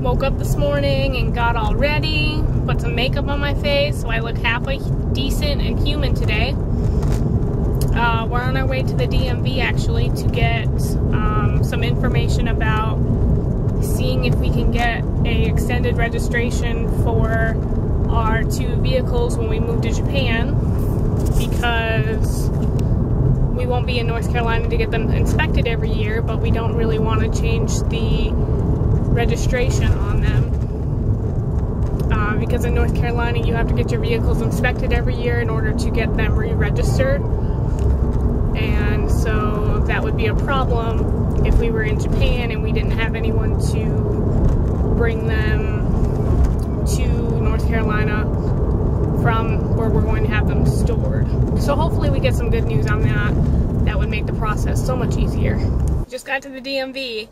woke up this morning and got all ready, put some makeup on my face so I look halfway decent and human today. We're on our way to the DMV actually to get some information about seeing if we can get a extended registration for our 2 vehicles when we move to Japan, because we won't be in North Carolina to get them inspected every year, but we don't really want to change the registration on them, because in North Carolina you have to get your vehicles inspected every year in order to get them re-registered, and so that would be a problem if we were in Japan and we didn't have anyone to bring them to North Carolina from where we're going to have them stored. So hopefully we get some good news on that. That would make the process so much easier. Just got to the DMV.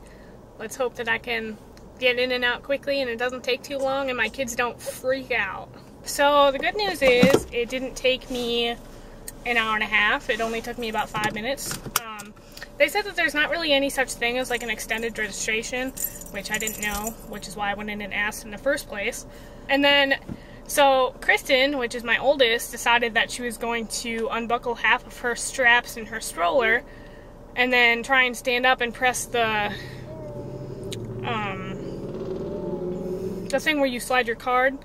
Let's hope that I can get in and out quickly and it doesn't take too long and my kids don't freak out. So the good news is it didn't take me an hour and a half. It only took me about 5 minutes. They said that there's not really any such thing as like an extended registration, which I didn't know, which is why I went in and asked in the first place. And then, so Kristen, which is my oldest, decided that she was going to unbuckle half of her straps in her stroller and then try and stand up and press the thing where you slide your card.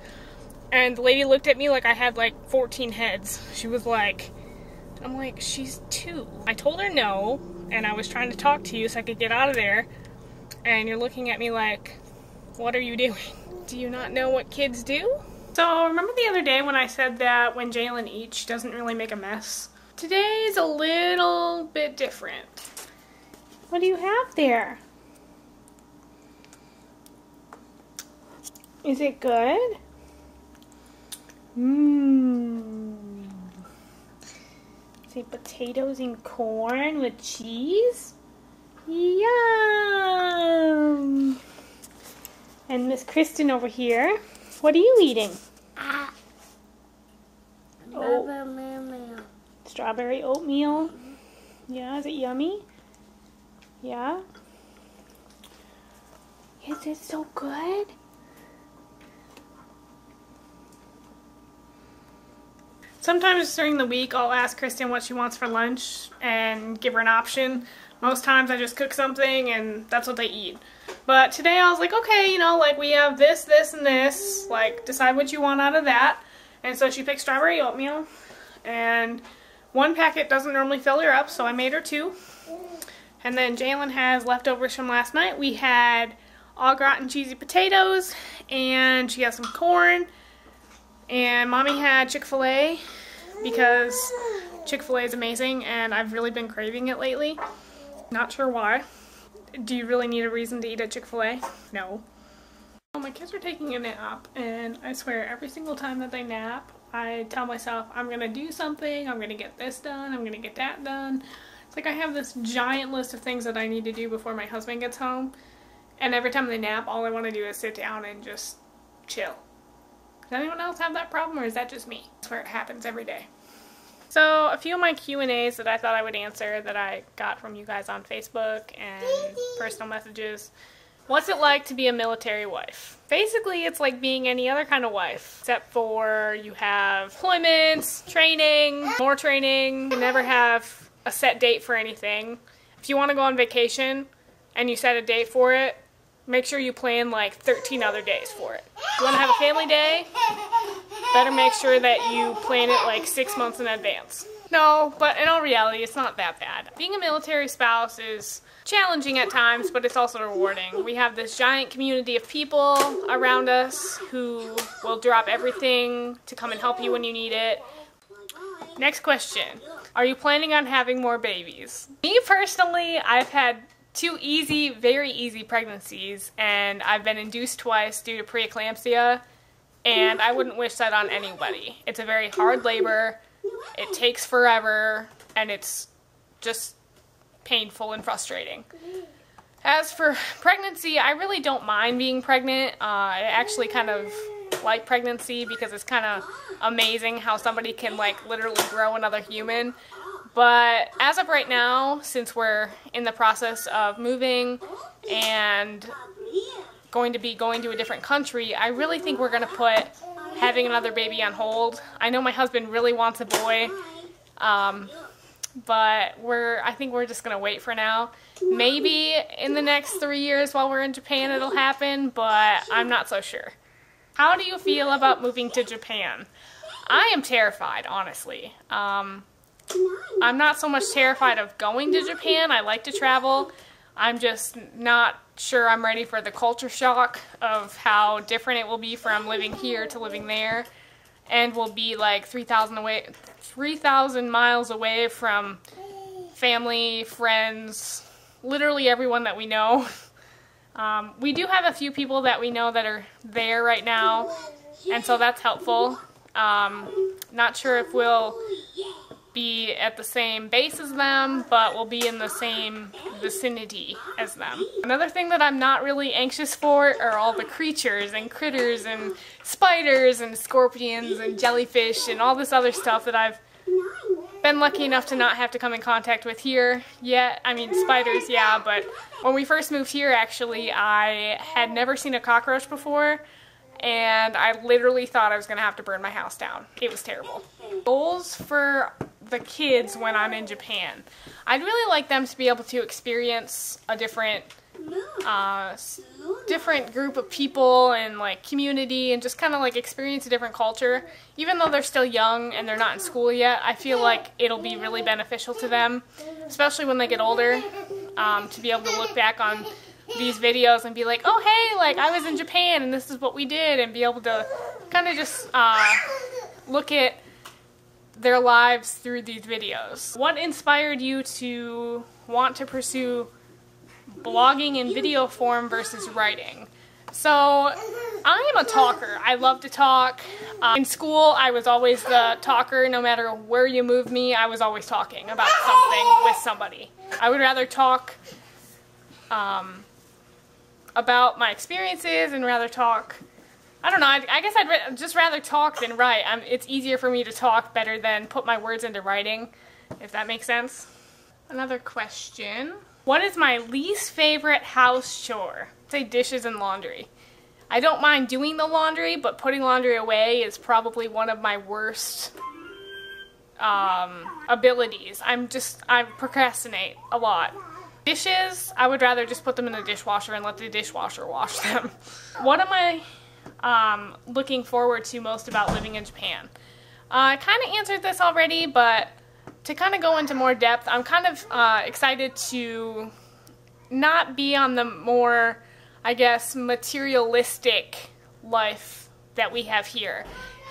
And the lady looked at me like I had like 14 heads. She was like, I'm like, she's 2. I told her no, and I was trying to talk to you so I could get out of there, and you're looking at me like, what are you doing? Do you not know what kids do? So remember the other day when I said that when Jalen eats, she doesn't really make a mess? Today's a little bit different. What do you have there? Is it good? Say potatoes and corn with cheese? Yum! And Miss Kristen over here, what are you eating? Oatmeal. Strawberry oatmeal. Yeah, is it yummy? Yeah? Is it so good? Sometimes during the week I'll ask Kristen what she wants for lunch and give her an option. Most times I just cook something and that's what they eat. But today I was like, okay, you know, like we have this, this, and this. Like, decide what you want out of that. And so she picked strawberry oatmeal. And 1 packet doesn't normally fill her up, so I made her 2. And then Jalen has leftovers from last night. We had au gratin cheesy potatoes, and she has some corn. And Mommy had Chick-fil-A because Chick-fil-A is amazing and I've really been craving it lately. Not sure why. Do you really need a reason to eat at Chick-fil-A? No. Well, my kids are taking a nap and I swear every single time that they nap, I tell myself I'm going to do something, I'm going to get this done, I'm going to get that done. It's like I have this giant list of things that I need to do before my husband gets home. And every time they nap, all I want to do is sit down and just chill. Does anyone else have that problem, or is that just me? I swear it happens every day. So a few of my Q&As that I thought I would answer that I got from you guys on Facebook and personal messages. What's it like to be a military wife? Basically, it's like being any other kind of wife, except for you have deployments, training, more training. You never have a set date for anything. If you want to go on vacation and you set a date for it, make sure you plan like 13 other days for it. If you want to have a family day, better make sure that you plan it like 6 months in advance. No, but in all reality, it's not that bad. Being a military spouse is challenging at times, but it's also rewarding. We have this giant community of people around us who will drop everything to come and help you when you need it. Next question. Are you planning on having more babies? Me personally, I've had 2 easy, very easy pregnancies, and I've been induced twice due to preeclampsia, and I wouldn't wish that on anybody. It's a very hard labor, it takes forever, and it's just painful and frustrating. As for pregnancy, I really don't mind being pregnant. I actually kind of like pregnancy because it's kind of amazing how somebody can like literally grow another human. But as of right now, since we're in the process of moving and going to be going to a different country, I really think we're going to put having another baby on hold. I know my husband really wants a boy, but I think we're just going to wait for now. Maybe in the next 3 years while we're in Japan it'll happen, but I'm not so sure. How do you feel about moving to Japan? I am terrified, honestly. I'm not so much terrified of going to Japan. I like to travel. I'm just not sure I'm ready for the culture shock of how different it will be from living here to living there. And we'll be like 3,000 miles away from family, friends, literally everyone that we know. We do have a few people that we know that are there right now, and so that's helpful. Not sure if we'll be at the same base as them, but we'll be in the same vicinity as them. Another thing that I'm not really anxious for are all the creatures and critters and spiders and scorpions and jellyfish and all this other stuff that I've been lucky enough to not have to come in contact with here yet. I mean, spiders, yeah, but when we first moved here, actually, I had never seen a cockroach before, and I literally thought I was going to have to burn my house down. It was terrible. Goals for the kids when I'm in Japan. I'd really like them to be able to experience a different group of people and like community, and just kind of like experience a different culture. Even though they're still young and they're not in school yet, I feel like it'll be really beneficial to them, especially when they get older, to be able to look back on these videos and be like, oh hey, like I was in Japan and this is what we did, and be able to kind of just look at their lives through these videos. What inspired you to want to pursue blogging in video form versus writing? So I am a talker. I love to talk. In school I was always the talker. No matter where you moved me, I was always talking about something with somebody. I would rather talk about my experiences and rather talk, I don't know, I guess I'd just rather talk than write. It's easier for me to talk better than put my words into writing, if that makes sense. Another question. What is my least favorite house chore? I'd say dishes and laundry. I don't mind doing the laundry, but putting laundry away is probably one of my worst abilities. I procrastinate a lot. Dishes, I would rather just put them in the dishwasher and let the dishwasher wash them. What am I looking forward to most about living in Japan? I kind of answered this already, but to kind of go into more depth, I'm kind of excited to not be on the more, I guess, materialistic life that we have here.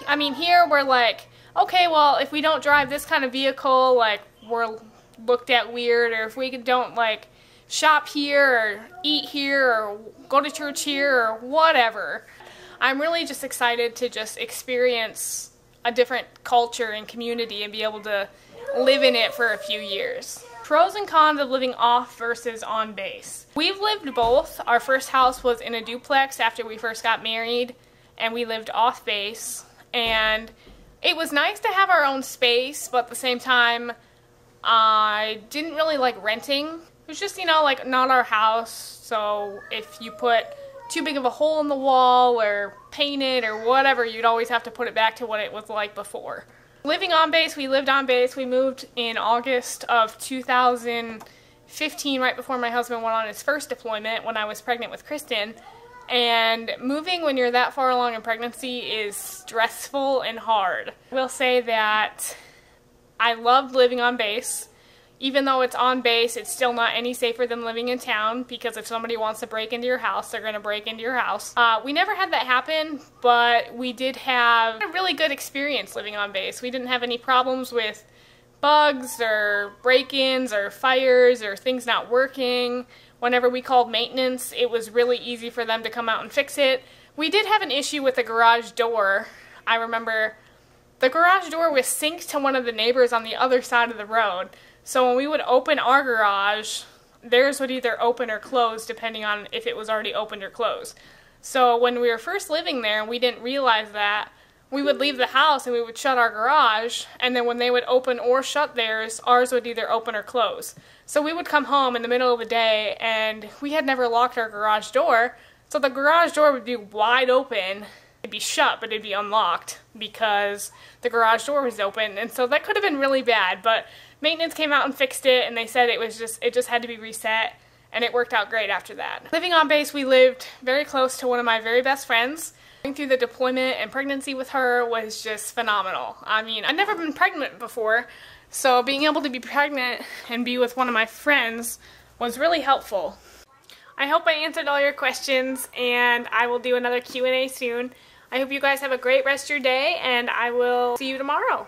I mean, here we're like, okay, well, if we don't drive this kind of vehicle, like, we're looked at weird, or if we don't, like, shop here, or eat here, or go to church here, or whatever. I'm really just excited to just experience a different culture and community and be able to live in it for a few years. Pros and cons of living off versus on base. We've lived both. Our first house was in a duplex after we first got married, and we lived off base. And it was nice to have our own space, but at the same time, I didn't really like renting. It was just, you know, like not our house, so if you put too big of a hole in the wall or paint it or whatever, you'd always have to put it back to what it was like before. Living on base, we lived on base. We moved in August of 2015, right before my husband went on his first deployment when I was pregnant with Kristen. And moving when you're that far along in pregnancy is stressful and hard. I will say that I loved living on base. Even though it's on base, it's still not any safer than living in town, because if somebody wants to break into your house, they're going to break into your house. We never had that happen, but we did have a really good experience living on base. We didn't have any problems with bugs or break-ins or fires or things not working. Whenever we called maintenance, it was really easy for them to come out and fix it. We did have an issue with the garage door. I remember the garage door was synced to one of the neighbors on the other side of the road. So when we would open our garage, theirs would either open or close depending on if it was already opened or closed. So when we were first living there and we didn't realize that, we would leave the house and we would shut our garage, and then when they would open or shut theirs, ours would either open or close. So we would come home in the middle of the day and we had never locked our garage door, So the garage door would be wide open. It'd be shut, but it'd be unlocked because the garage door was open. And so that could have been really bad, but maintenance came out and fixed it, and they said it just had to be reset, and it worked out great after that. Living on base, we lived very close to one of my very best friends. Going through the deployment and pregnancy with her was just phenomenal. I mean, I'd never been pregnant before, so being able to be pregnant and be with one of my friends was really helpful. I hope I answered all your questions, and I will do another Q&A soon. I hope you guys have a great rest of your day, and I will see you tomorrow.